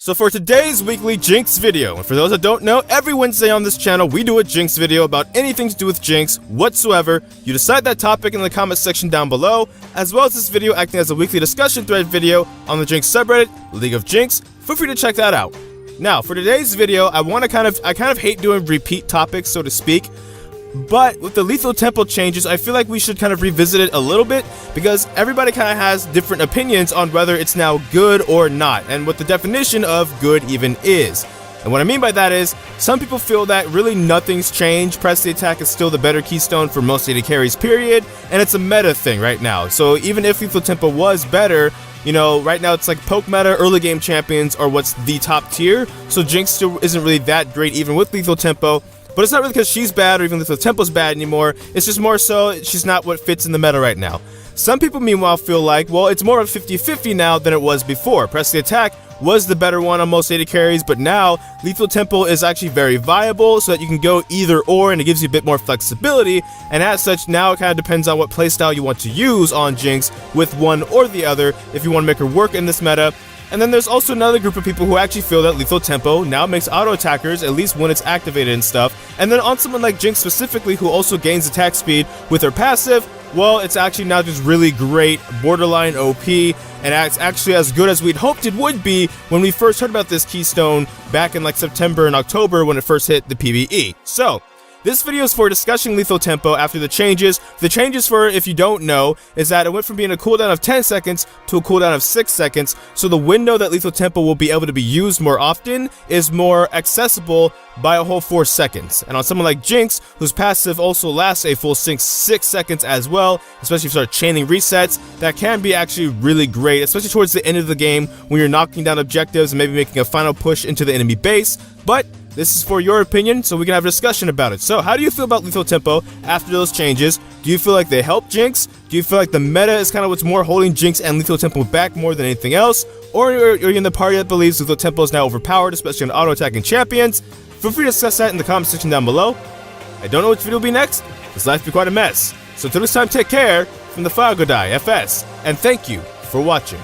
So for today's weekly Jinx video, and for those that don't know, every Wednesday on this channel we do a Jinx video about anything to do with Jinx whatsoever. You decide that topic in the comment section down below, as well as this video acting as a weekly discussion thread video on the Jinx subreddit, League of Jinx. Feel free to check that out. Now, for today's video, I kind of hate doing repeat topics, so to speak. But with the lethal tempo changes, I feel like we should kind of revisit it a little bit because everybody kind of has different opinions on whether it's now good or not, and what the definition of good even is. And what I mean by that is, some people feel that really nothing's changed. Press the attack is still the better keystone for most AD carries, period, and it's a meta thing right now. So even if lethal tempo was better, you know, right now it's like poke meta, early game champions are what's the top tier, so Jinx still isn't really that great even with lethal tempo. But it's not really because she's bad or even if the tempo's bad anymore, it's just more so she's not what fits in the meta right now. Some people meanwhile feel like, well, it's more of 50-50 now than it was before. Press the attack was the better one on most AD carries, but now lethal tempo is actually very viable so that you can go either or, and it gives you a bit more flexibility, and as such now it kind of depends on what playstyle you want to use on Jinx with one or the other if you want to make her work in this meta. And then there's also another group of people who actually feel that lethal tempo now makes auto attackers, at least when it's activated and stuff. And then on someone like Jinx specifically, who also gains attack speed with her passive, well, it's actually now just really great, borderline OP, and it's actually as good as we'd hoped it would be when we first heard about this keystone back in like September and October when it first hit the PvE. So this video is for discussing lethal tempo after the changes. The changes, for if you don't know, is that it went from being a cooldown of 10 seconds to a cooldown of 6 seconds, so the window that lethal tempo will be able to be used more often is more accessible by a whole 4 seconds. And on someone like Jinx, whose passive also lasts a full 6 seconds as well, especially if you start chaining resets, that can be actually really great, especially towards the end of the game when you're knocking down objectives and maybe making a final push into the enemy base. But this is for your opinion, so we can have a discussion about it. So how do you feel about lethal tempo after those changes? Do you feel like they help Jinx? Do you feel like the meta is kind of what's more holding Jinx and lethal tempo back more than anything else? Or are you in the party that believes lethal tempo is now overpowered, especially on auto-attacking champions? Feel free to discuss that in the comment section down below. I don't know which video will be next, because life be quite a mess. So until this time, take care from the Fire Godai FS, and thank you for watching.